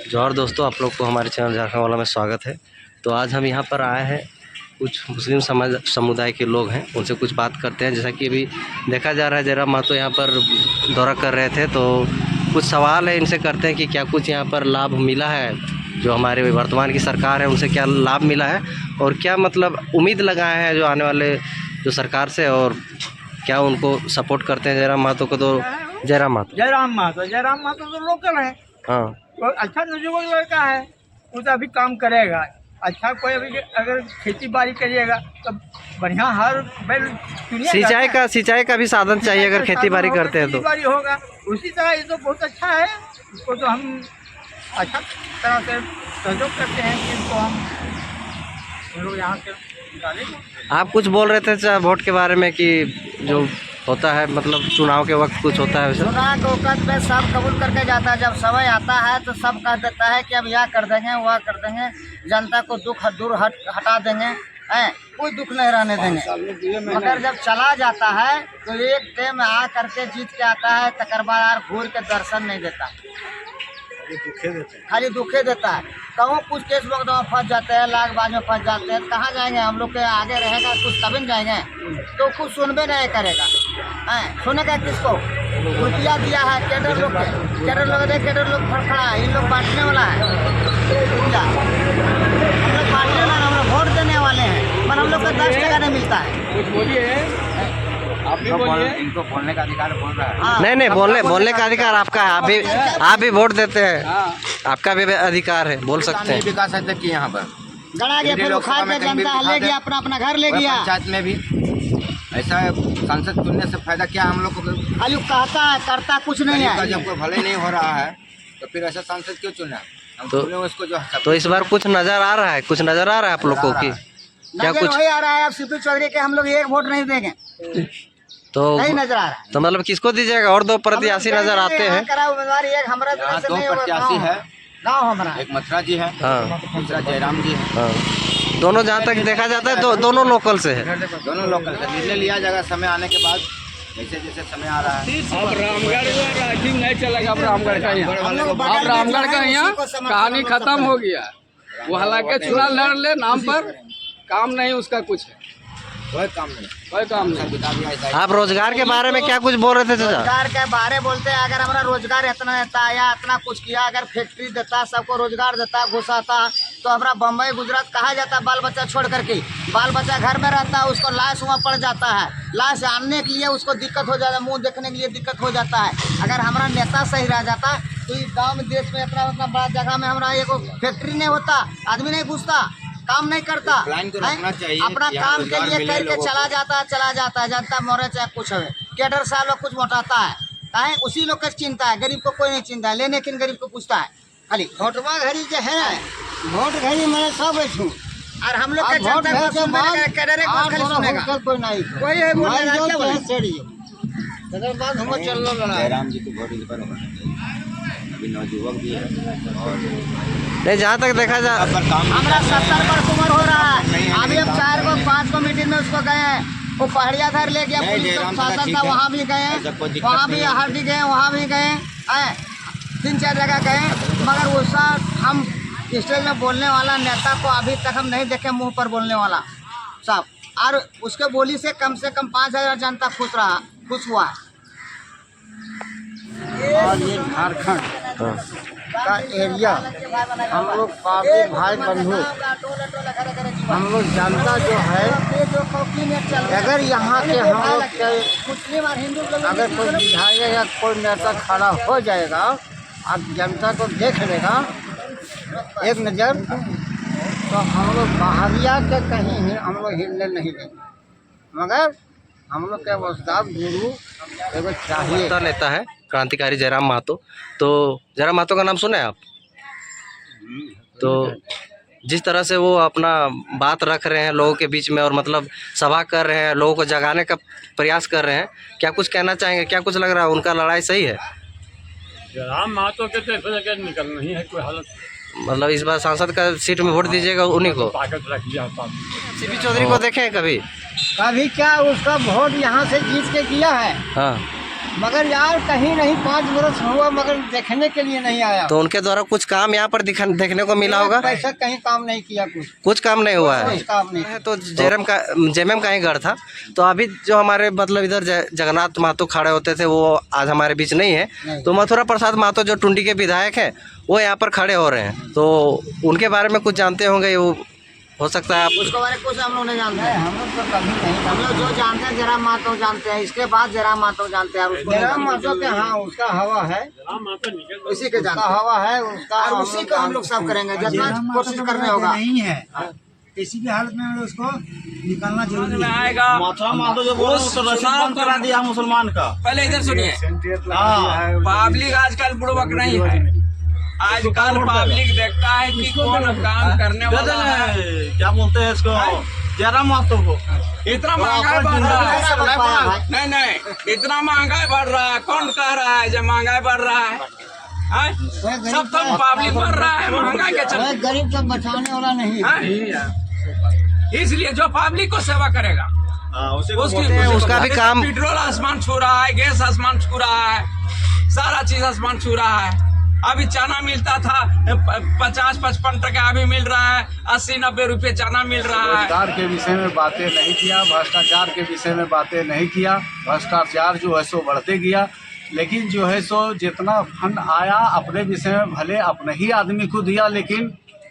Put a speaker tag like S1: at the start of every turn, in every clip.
S1: जोहार दोस्तों, आप लोग को हमारे चैनल झारखंड वाला में स्वागत है। तो आज हम यहाँ पर आए हैं, कुछ मुस्लिम समुदाय के लोग हैं, उनसे कुछ बात करते हैं। जैसा कि अभी देखा जा रहा है, जयराम महतो यहाँ पर दौरा कर रहे थे, तो कुछ सवाल है इनसे करते हैं कि क्या कुछ यहाँ पर लाभ मिला है, जो हमारे वर्तमान की सरकार है उनसे क्या लाभ मिला है, और क्या मतलब उम्मीद लगाए हैं जो आने वाले जो सरकार से, और क्या उनको सपोर्ट करते हैं जयराम महतो को। तो जयराम महतो
S2: तो लोकल है।
S1: हाँ,
S2: वो अच्छा नौजवान लड़का है, वो तो अभी काम करेगा। अच्छा कोई अभी अगर खेती बाड़ी करिएगा तो बढ़िया हर बैल
S1: सिंचाई का भी साधन चाहिए अगर खेती बाड़ी करते हैं तो।
S2: खेती बाड़ी होगा उसी तरह। ये तो बहुत अच्छा है, इसको तो हम अच्छा तरह से सहयोग करते हैं कि इसको हम लोग यहाँ से निकालेंगे।
S1: आप कुछ बोल रहे थे वोट के बारे में कि जो होता है, मतलब चुनाव के वक्त कुछ होता है वैसे।
S2: चुनाव के वक्त में सब कबूल करके जाता है, जब समय आता है तो सब कह देता है कि अब यह कर देंगे वह कर देंगे, जनता को दुख दूर हटा देंगे, हैं कोई दुख नहीं रहने देंगे। मगर जब चला जाता है तो एक टाइम आ करके जीत के आता है, तकर बाद घूर के दर्शन नहीं देता, खाली दुखे देता है। कहूँ कुछ केस वक्त में फंस जाते हैं, लाग बाज में फंस जाते हैं, कहाँ जाएंगे हम लोग के आगे रहेगा कुछ तभी जाएंगे, तो कुछ सुनबे नहीं करेगा। हैं सुनेगा किसको? रुपया दिया है कैडर लोग के, कैडर लोग खड़ा है, इन लोग बांटने वाला है रुपया, हम लोग बांटने वाला, हम लोग वोट देने वाले हैं, पर हम लोग को 10 टका नहीं मिलता है। कुछ बोलिए, आप भी बोलिए। इनको बोलने का अधिकार बोल रहा है।
S1: नहीं, बोलने का अधिकार आपका है, आप भी वोट देते हैं, आपका भी अधिकार है, बोल सकते हैं।
S2: विकास है कि यहाँ पर गड़ा गया, फिर उखाड़ के जनता ले गया, अपना घर ले गया। पंचायत में भी ऐसा सांसद चुनने से फायदा क्या हम लोग को? खाली कहता है, करता कुछ नहीं है। जब कोई भले नहीं हो रहा है तो फिर ऐसा सांसद क्यों चुना? उसको जो
S1: इस बार कुछ नजर आ रहा है, आप लोग को कि क्या कुछ
S2: वही आ रहा है? अब सीपी चौधरी के हम लोग एक वोट नहीं देंगे
S1: तो
S2: नहीं नजर आ रहा है।
S1: तो मतलब किसको दीजिएगा? और 2 प्रत्याशी नजर आते हैं।
S2: उम्मीदवार एक हमारा 2 प्रत्याशी है, गाँव हमारा एक मथुरा जी है, दूसरा जयराम जी है।
S1: हाँ, दोनों जहाँ तक देखा जाता है दोनों लोकल से है,
S2: दोनों लोकल से। निर्णय लिया जाएगा समय आने के बाद, जैसे जैसे समय आ रहा है।
S3: अब रामगढ़ नहीं चलेगा, अब रामगढ़ का यहाँ कहानी खत्म हो गया। वो हालांकि चुनाव लड़ ले नाम पर, काम नहीं उसका कुछ है, कोई काम नहीं।
S1: आप रोजगार के बारे में क्या कुछ बोल रहे थे?
S2: रोजगार के बारे बोलते हैं, अगर हमारा रोजगार इतना देता या इतना कुछ किया, अगर फैक्ट्री देता, सबको रोजगार देता, घुसाता, तो हमारा बम्बई गुजरात कहा जाता बाल बच्चा छोड़ करके। बाल बच्चा घर में रहता है, उसको लाश वहाँ पड़ जाता है, लाश आने के लिए उसको दिक्कत हो जाता है, मुँह देखने के लिए दिक्कत हो जाता है। अगर हमारा नेता सही रह जाता तो इस गाँव में देश में इतना बड़ा जगह में हमारा एक फैक्ट्री नहीं होता, आदमी नहीं घुसता, काम नहीं करता, अपना काम के लिए करके चला जाता है। जनता मरे चाहे कुछ हो, कैडर साहब लोग कुछ मोटाता है, उसी लोग का चिंता है, गरीब को कोई नहीं चिंता है, लेकिन गरीब को पूछता है खाली। वोटवा घड़ी जो है, वोट घड़ी मैं सब बैठूँ और हम लोग का वोट कैडर कोई नहीं, कोई जयराम जी को वोट अभी नौजुवक भी है। और
S1: नहीं, जहाँ तक देखा जाए
S2: हमारा 70 वर्ष उम्र हो रहा है, अभी हम 4 को मीटिंग में उसको गए हैं, वो पहाड़िया घर ले गया, पुलिस शासन था, वहाँ भी गए, वहाँ भी हरदी गए, वहाँ भी गए, 3-4 जगह गए, मगर वो सब हम स्टेज में बोलने वाला नेता को अभी तक हम नहीं देखे मुँह पर बोलने वाला सब। और उसके बोली से कम 5,000 जनता खुश हुआ। और ये झारखंड का एरिया हम लोग काफी भाई बंधु, हम लोग जनता जो है, अगर यहाँ के हम लोग के अगर कोई विधायक या कोई नेता खड़ा हो जाएगा, अब जनता को देख लेगा एक नज़र, तो हम लोग बाहरिया के कहीं ही हम लोग हिलने नहीं देंगे। मगर हम लोग के वस्ताद गुरु एगो चाहिए।
S1: नेता है क्रांतिकारी जयराम महतो। तो जयराम महतो का नाम सुना है आप? तो जिस तरह से वो अपना बात रख रहे हैं लोगों के बीच में, और मतलब सभा कर रहे हैं, लोगों को जगाने का प्रयास कर रहे हैं, क्या कुछ कहना चाहेंगे? क्या कुछ लग रहा है उनका लड़ाई सही है?
S3: जयराम महतो के तो निकल नहीं है कोई हालत,
S1: मतलब इस बार सांसद का सीट में वोट दीजिएगा उन्हीं को?
S3: ताकत रख दिया।
S1: सीपी चौधरी को देखें कभी?
S2: क्या उसका वोट यहाँ से जीत के किया है?
S1: हाँ,
S2: मगर यार कहीं नहीं 5 बरस हुआ मगर देखने के लिए नहीं आया।
S1: तो उनके द्वारा कुछ काम यहाँ पर देखने को मिला होगा?
S2: पैसा कहीं काम नहीं किया,
S1: कुछ काम नहीं हुआ है।
S2: कुछ काम नहीं।
S1: तो जेएमएम का ही घर था। तो अभी जो हमारे मतलब इधर जगन्नाथ महतो खड़े होते थे वो आज हमारे बीच नहीं है। तो मथुरा प्रसाद महतो जो टुंडी के विधायक हैं वो यहाँ पर खड़े हो रहे हैं। तो उनके बारे में कुछ जानते होंगे, वो हो सकता है आप
S2: उसके बारे में कुछ हम लोग नहीं जानते हैं। हम लोग तो कभी नहीं, हम लोग जो जानते हैं जयराम महतो जानते हैं, इसके बाद जयराम महतो जानते हैं। जयराम महतो के हाँ उसका हवा है, उसी के जानते हवा है उसका, और उसी को हम लोग सब करेंगे जितना कोशिश करने होगा।
S4: नहीं है किसी भी हालत में उसको निकालना जरूरी है।
S5: आएगा मथुरा महतो जो बोल तो रशीद करा दिया मुसलमान का।
S3: पहले इधर सुनिए, पब्लिक आजकल बुड़बक नहीं है। आजकल पब्लिक देखता है कि कौन काम करने वाला है।
S5: क्या बोलते हैं इसको, जयराम महतो को।
S3: इतना महंगाई बढ़ रहा है, नहीं इतना महंगाई बढ़ रहा है। कौन कह रहा है जब महंगाई बढ़ रहा है? सब तो पब्लिक बढ़ रहा है महंगाई के चलते।
S2: गरीब तक बचाने वाला नहीं है।
S3: इसलिए जो पब्लिक को सेवा करेगा
S1: उसका भी काम।
S3: पेट्रोल आसमान छू रहा है, गैस आसमान छू रहा है, सारा चीज आसमान छू रहा है। अभी चना मिलता था 50-55 टका, अभी मिल रहा है 80-90 रुपए चना मिल रहा है।
S4: रोजगार के विषय में बातें नहीं किया, भ्रष्टाचार के विषय में बातें नहीं किया। भ्रष्टाचार जो है सो बढ़ते गया, लेकिन जो है सो जितना फंड आया अपने विषय में भले अपने ही आदमी को दिया, लेकिन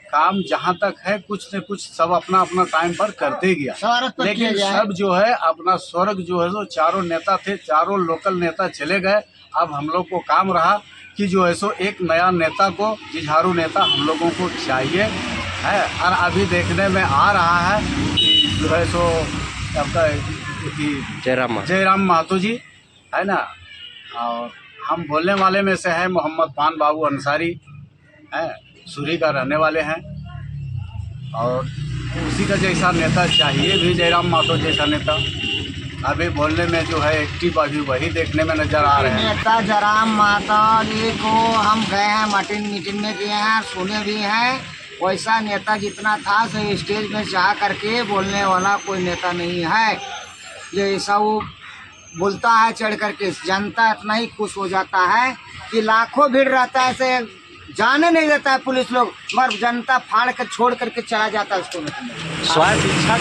S4: काम जहाँ तक है कुछ न कुछ सब अपना अपना टाइम पर करते गया। लेकिन सब जो है अपना स्वर्ग जो है सो चारों नेता थे, चारों लोकल नेता चले गए। अब हम लोग को काम रहा कि जो है सो एक नया नेता को, जुझारू नेता हम लोगों को चाहिए है। और अभी देखने में आ रहा है कि जो है सो आपका जयराम महतो जी है ना, और हम बोलने वाले में से है मोहम्मद पान बाबू अंसारी है, सूरी का रहने वाले हैं। और उसी का जैसा नेता चाहिए भी, जयराम महतो जैसा नेता। अभी बोलने में जो है एक्टिव अभी वही देखने में नजर आ रहे हैं।
S2: नेता जयराम महतो जी को हम गए हैं मीटिंग में गए हैं, सुने भी हैं। वैसा नेता जितना था सो स्टेज में चाह करके बोलने वाला कोई नेता नहीं है। ये ऐसा वो बोलता है चढ़ करके, जनता इतना ही खुश हो जाता है कि लाखों भीड़ रहता है, ऐसे जाने नहीं देता है पुलिस लोग, मगर जनता फाड़ कर छोड़ करके चला जाता है उसको।
S4: शिक्षा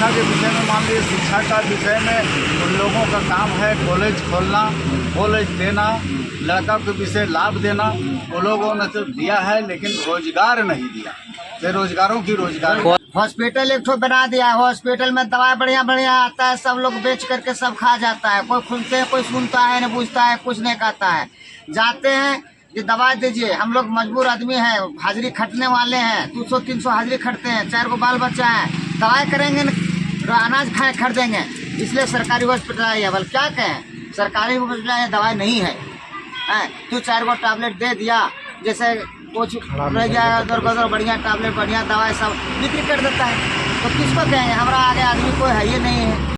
S4: के विषय में मान लीजिए, शिक्षा का विषय में उन लोगों का काम है कॉलेज खोलना, कॉलेज देना, लड़का के विषय लाभ देना। वो लोगों ने तो दिया है लेकिन रोजगार नहीं दिया, बेरोजगारों की रोजगार।
S2: हॉस्पिटल एक ठो बना दिया, हॉस्पिटल में दवा बढ़िया बढ़िया आता है, सब लोग बेच करके सब खा जाता है। कोई सुनते हैं, कोई सुनता है न पूछता है, कुछ नहीं कहता है। जाते हैं कि दवा दीजिए, हम लोग मजबूर आदमी हैं, हाजिरी खटने वाले हैं, 200-300 हाजिरी खटते हैं, 4 को बाल बच्चा है, दवाई करेंगे न अनाज खाए खरीदेंगे। इसलिए सरकारी हॉस्पिटल है। बल क्या कहें, सरकारी हॉस्पिटल है, दवाई नहीं है। 2-4 को टैबलेट दे दिया, जैसे कुछ रह गया उधर उधर, बढ़िया टैबलेट बढ़िया दवाई सब बिक्री कर देता है। तो किसको कहेंगे, हमारा आगे आदमी कोई है ये नहीं है।